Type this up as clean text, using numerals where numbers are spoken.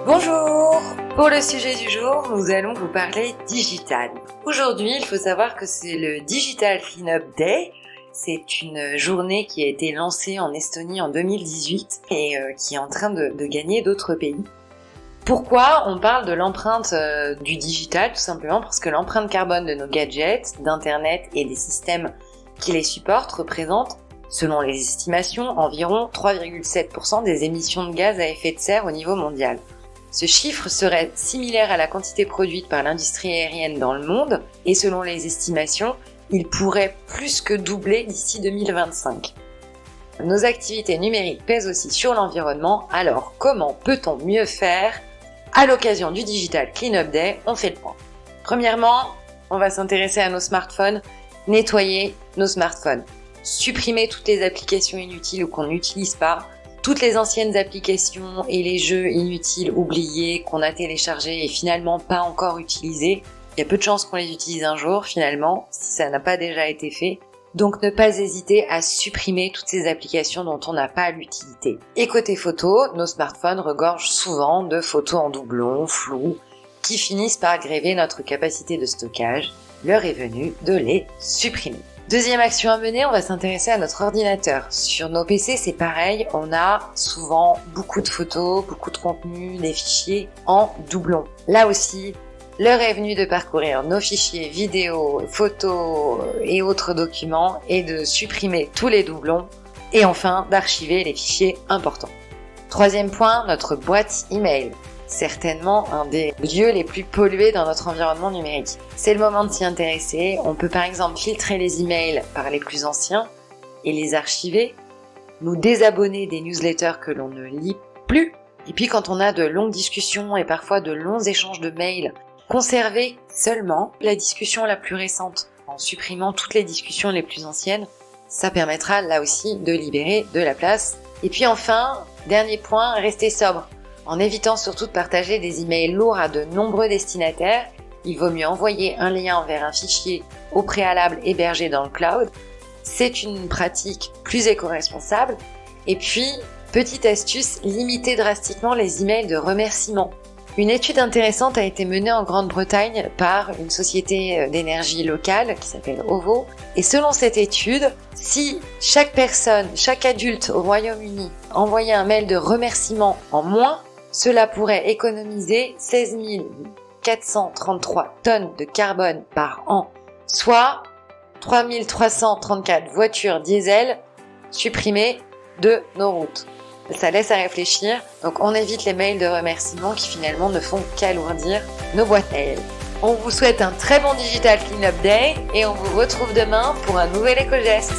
Bonjour! Pour le sujet du jour, nous allons vous parler digital. Aujourd'hui, il faut savoir que c'est le Digital Cleanup Day. C'est une journée qui a été lancée en Estonie en 2018 et qui est en train de gagner d'autres pays. Pourquoi on parle de l'empreinte du digital? Tout simplement parce que l'empreinte carbone de nos gadgets, d'Internet et des systèmes qui les supportent représente, selon les estimations, environ 3,7% des émissions de gaz à effet de serre au niveau mondial. Ce chiffre serait similaire à la quantité produite par l'industrie aérienne dans le monde et selon les estimations, il pourrait plus que doubler d'ici 2025. Nos activités numériques pèsent aussi sur l'environnement, alors comment peut-on mieux faire? À l'occasion du Digital Cleanup Day, on fait le point. Premièrement, on va s'intéresser à nos smartphones, nettoyer nos smartphones, supprimer toutes les applications inutiles ou qu'on n'utilise pas, toutes les anciennes applications et les jeux inutiles oubliés qu'on a téléchargés et finalement pas encore utilisés. Il y a peu de chances qu'on les utilise un jour finalement, si ça n'a pas déjà été fait. Donc ne pas hésiter à supprimer toutes ces applications dont on n'a pas l'utilité. Et côté photo, nos smartphones regorgent souvent de photos en doublon, floues, qui finissent par gréver notre capacité de stockage. L'heure est venue de les supprimer. Deuxième action à mener, on va s'intéresser à notre ordinateur. Sur nos PC, c'est pareil, on a souvent beaucoup de photos, beaucoup de contenu, des fichiers en doublon. Là aussi, l'heure est venue de parcourir nos fichiers vidéo, photos et autres documents et de supprimer tous les doublons et enfin d'archiver les fichiers importants. Troisième point, notre boîte email. Certainement un des lieux les plus pollués dans notre environnement numérique. C'est le moment de s'y intéresser. On peut par exemple filtrer les emails par les plus anciens et les archiver, nous désabonner des newsletters que l'on ne lit plus. Et puis quand on a de longues discussions et parfois de longs échanges de mails, conserver seulement la discussion la plus récente en supprimant toutes les discussions les plus anciennes. Ça permettra là aussi de libérer de la place. Et puis enfin, dernier point, rester sobre. En évitant surtout de partager des emails lourds à de nombreux destinataires, il vaut mieux envoyer un lien vers un fichier au préalable hébergé dans le cloud. C'est une pratique plus éco-responsable. Et puis, petite astuce, limiter drastiquement les emails de remerciements. Une étude intéressante a été menée en Grande-Bretagne par une société d'énergie locale qui s'appelle OVO. Et selon cette étude, si chaque personne, chaque adulte au Royaume-Uni envoyait un mail de remerciement en moins, cela pourrait économiser 16 433 tonnes de carbone par an, soit 3 334 voitures diesel supprimées de nos routes. Ça laisse à réfléchir, donc on évite les mails de remerciement qui finalement ne font qu'alourdir nos boîtes mail. On vous souhaite un très bon Digital Cleanup Day et on vous retrouve demain pour un nouvel éco-geste.